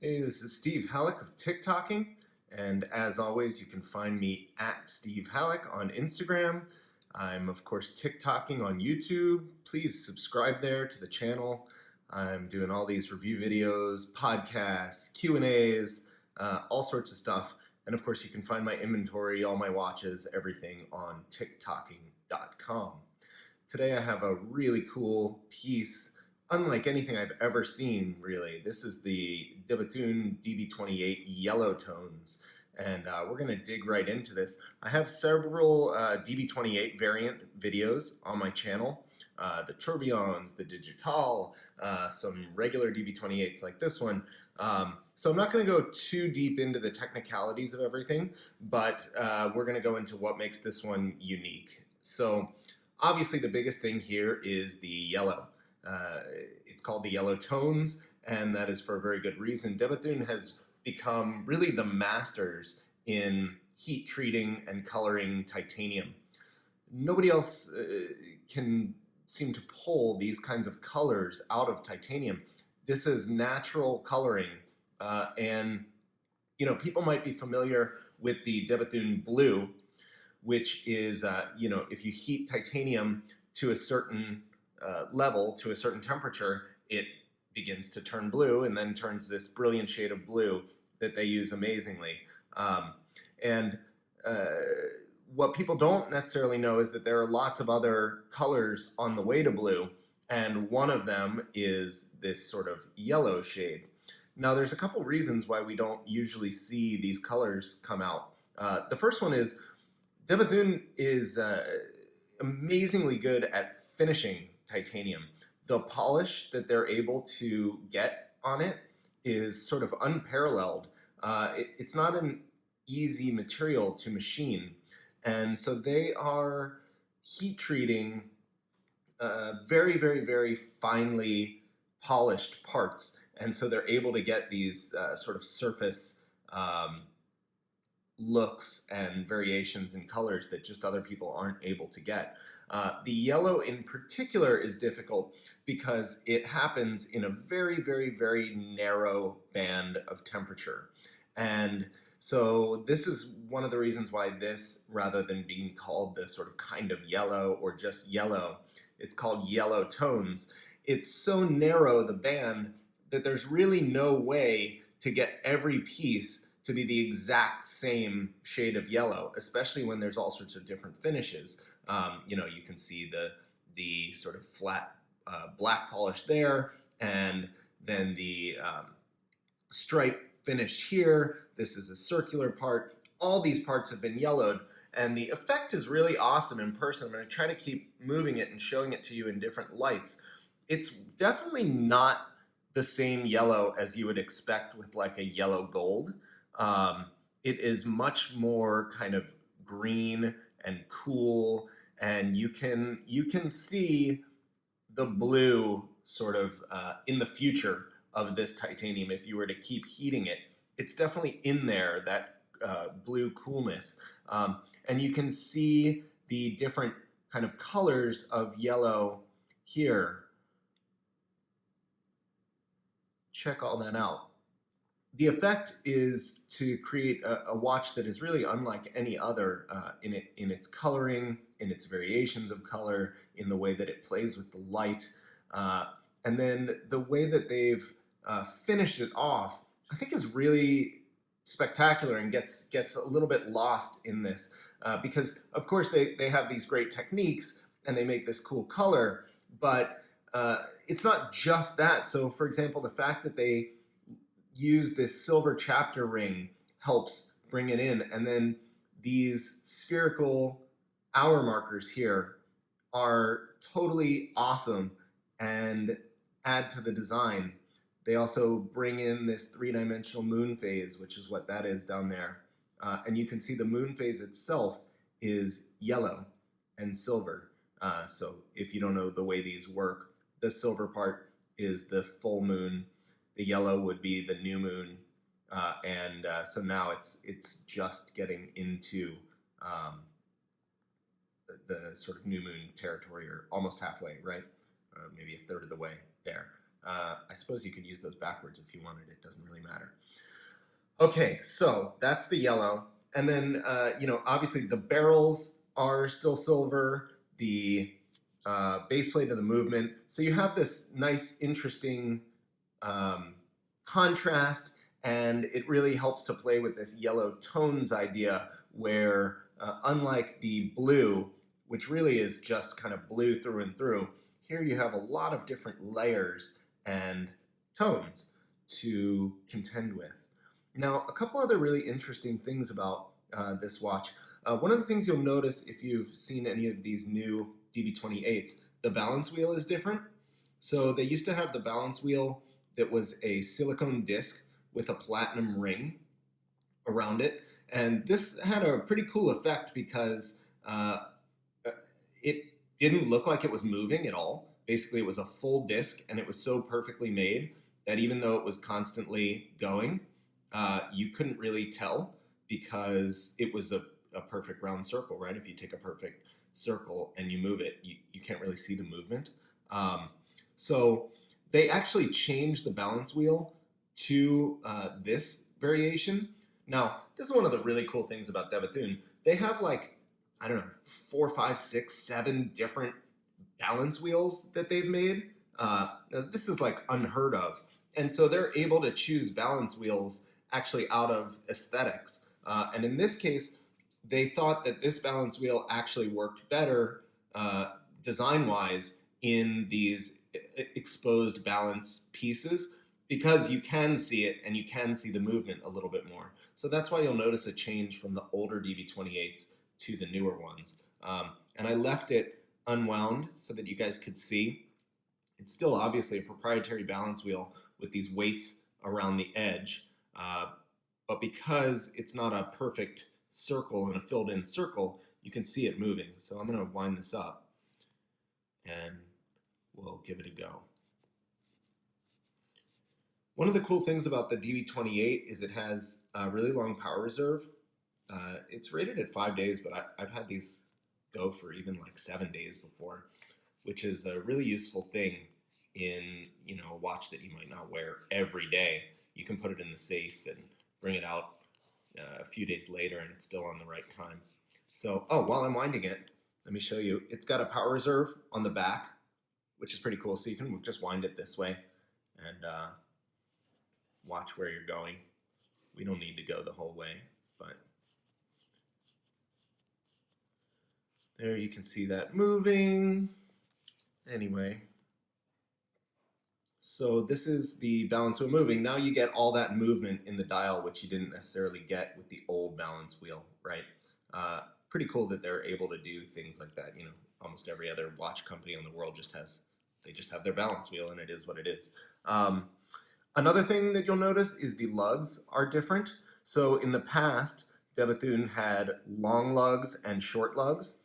Hey, this is Steve Halleck of TickTocking, and as always, you can find me at Steve Halleck on Instagram. I'm, of course, TickTocking on YouTube. Please subscribe there to the channel. I'm doing all these review videos, podcasts, Q&As, all sorts of stuff. And of course, you can find my inventory, all my watches, everything on TickTocking.com. Today I have a really cool piece, unlike anything I've ever seen, really. This is the Bethune DB28 yellow tones, and we're going to dig right into this. I have several DB28 variant videos on my channel, the Tourbillons, the Digital, some regular DB28s like this one. So I'm not going to go too deep into the technicalities of everything, but we're going to go into what makes this one unique. So obviously the biggest thing here is the yellow. It's called the yellow tones, and that is for a very good reason. Bethune has become really the masters in heat treating and coloring titanium. Nobody else can seem to pull these kinds of colors out of titanium. This is natural coloring, and people might be familiar with the Bethune blue, which is if you heat titanium to a certain level, to a certain temperature, it begins to turn blue and then turns this brilliant shade of blue that they use amazingly. What people don't necessarily know is that there are lots of other colors on the way to blue, and one of them is this sort of yellow shade. Now, there's a couple reasons why we don't usually see these colors come out. The first one is Bethune is amazingly good at finishing titanium. The polish that they're able to get on it is sort of unparalleled. It's not an easy material to machine, and so they are heat treating very, very, very finely polished parts, and so they're able to get these sort of surface looks and variations in colors that just other people aren't able to get. The yellow in particular is difficult because it happens in a very, very, very narrow band of temperature. And so this is one of the reasons why this, rather than being called the sort of kind of yellow or just yellow, it's called yellow tones. It's so narrow, the band, that there's really no way to get every piece to be the exact same shade of yellow, especially when there's all sorts of different finishes. You can see the sort of flat black polish there, and then the stripe finished here. This is a circular part. All these parts have been yellowed, and the effect is really awesome in person. I'm going to try to keep moving it and showing it to you in different lights. It's definitely not the same yellow as you would expect with like a yellow gold. It is much more kind of green and cool, and you can see the blue sort of in the future of this titanium. If you were to keep heating it, it's definitely in there, that blue coolness, and you can see the different kind of colors of yellow here. Check all that out. The effect is to create a watch that is really unlike any other in its coloring, in its variations of color, in the way that it plays with the light, and then the way that they've finished it off, I think, is really spectacular and gets a little bit lost in this because, of course, they have these great techniques and they make this cool color, but it's not just that. So, for example, the fact that they use this silver chapter ring helps bring it in, and then these spherical hour markers here are totally awesome and add to the design. They also bring in this three-dimensional moon phase, which is what that is down there, and you can see the moon phase itself is yellow and silver. So if you don't know the way these work, the silver part is the full moon, the yellow would be the new moon, and so now it's just getting into the sort of new moon territory, or almost halfway, right? Maybe a third of the way there. I suppose you could use those backwards if you wanted, it doesn't really matter. Okay, so that's the yellow. And then, obviously the barrels are still silver, the base plate of the movement. So you have this nice, interesting contrast, and it really helps to play with this yellow tones idea where, unlike the blue, which really is just kind of blue through and through, here you have a lot of different layers and tones to contend with. Now, a couple other really interesting things about this watch. One of the things you'll notice if you've seen any of these new DB28s, the balance wheel is different. So they used to have the balance wheel that was a silicone disc with a platinum ring around it. And this had a pretty cool effect because it didn't look like it was moving at all. Basically, it was a full disc, and it was so perfectly made that even though it was constantly going, you couldn't really tell because it was a perfect round circle, right? If you take a perfect circle and you move it, you can't really see the movement. So they actually changed the balance wheel to this variation. Now, this is one of the really cool things about Bethune. They have like, I don't know, 4, 5, 6, 7 different balance wheels that they've made. This is like unheard of. And so they're able to choose balance wheels actually out of aesthetics. And in this case, they thought that this balance wheel actually worked better design-wise in these exposed balance pieces because you can see it and you can see the movement a little bit more. So that's why you'll notice a change from the older DB28s to the newer ones. And I left it unwound so that you guys could see. It's still obviously a proprietary balance wheel with these weights around the edge. But because it's not a perfect circle and a filled in circle, you can see it moving. So I'm going to wind this up and we'll give it a go. One of the cool things about the DB28 is it has a really long power reserve. It's rated at 5 days, but I've had these go for even like 7 days before, which is a really useful thing in a watch that you might not wear every day. You can put it in the safe and bring it out a few days later and it's still on the right time. So, while I'm winding it, let me show you. It's got a power reserve on the back, which is pretty cool. So you can just wind it this way and watch where you're going. We don't need to go the whole way, but there you can see that moving. Anyway, so this is the balance wheel moving. Now you get all that movement in the dial, which you didn't necessarily get with the old balance wheel, right? Pretty cool that they're able to do things like that. Almost every other watch company in the world just have their balance wheel, and it is what it is. Another thing that you'll notice is the lugs are different. So in the past, Bethune had long lugs and short lugs,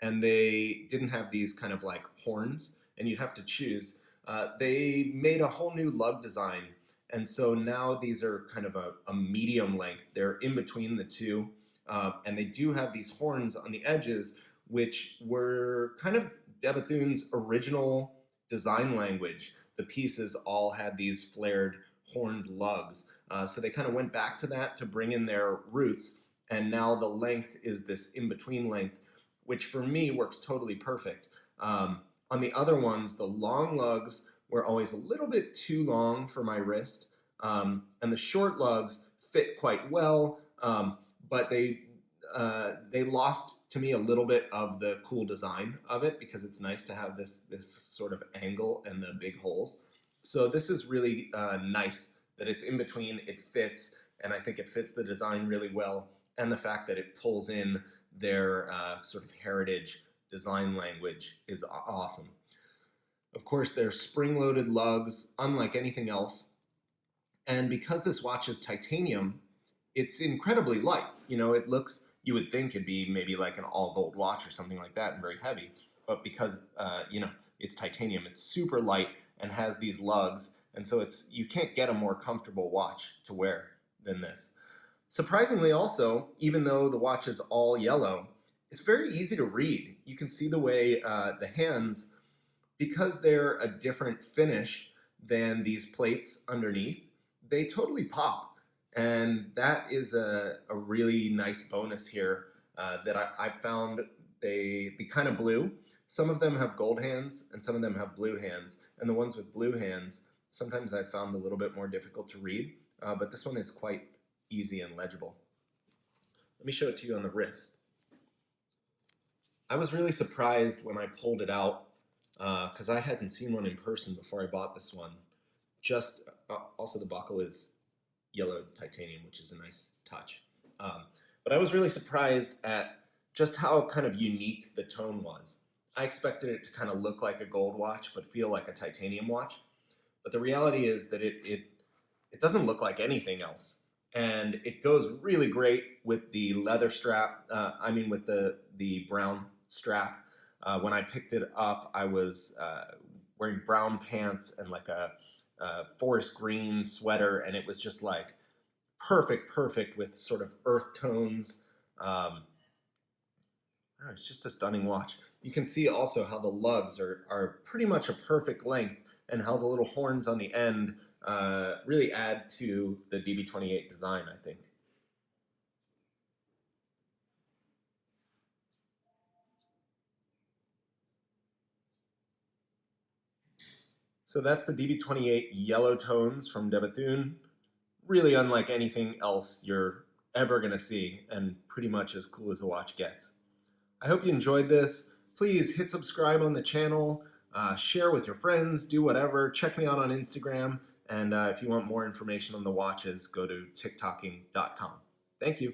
and they didn't have these kind of like horns, and you'd have to choose. They made a whole new lug design, and so now these are kind of a medium length. They're in between the two, and they do have these horns on the edges, which were kind of Bethune's original design language. The pieces all had these flared horned lugs. So they kind of went back to that to bring in their roots, and now the length is this in-between length, which for me works totally perfect. On the other ones, the long lugs were always a little bit too long for my wrist, and the short lugs fit quite well, but they lost to me a little bit of the cool design of it because it's nice to have this sort of angle and the big holes. So this is really nice that it's in between, it fits, and I think it fits the design really well, and the fact that it pulls in their sort of heritage design language is awesome. Of course, they're spring-loaded lugs, unlike anything else, and because this watch is titanium, it's incredibly light. It looks, you would think it'd be maybe like an all-gold watch or something like that and very heavy, but because, it's titanium, it's super light and has these lugs, and so you can't get a more comfortable watch to wear than this. Surprisingly also, even though the watch is all yellow, it's very easy to read. You can see the way the hands, because they're a different finish than these plates underneath, they totally pop. And that is a really nice bonus here that I found they kind of blue. Some of them have gold hands and some of them have blue hands. And the ones with blue hands, sometimes I found a little bit more difficult to read, but this one is quite easy and legible. Let me show it to you on the wrist. I was really surprised when I pulled it out because I hadn't seen one in person before I bought this one. Also the buckle is yellow titanium, which is a nice touch. But I was really surprised at just how kind of unique the tone was. I expected it to kind of look like a gold watch, but feel like a titanium watch. But the reality is that it doesn't look like anything else. And it goes really great with the leather strap, with the brown strap. When I picked it up, I was wearing brown pants and like a forest green sweater, and it was just like perfect with sort of earth tones. It's just a stunning watch. You can see also how the lugs are pretty much a perfect length, and how the little horns on the end really add to the DB28 design, I think. So that's the DB28 yellow tones from Bethune. Really unlike anything else you're ever going to see, and pretty much as cool as a watch gets. I hope you enjoyed this. Please hit subscribe on the channel, share with your friends, do whatever. Check me out on Instagram, and if you want more information on the watches, go to TickTocking.com. Thank you.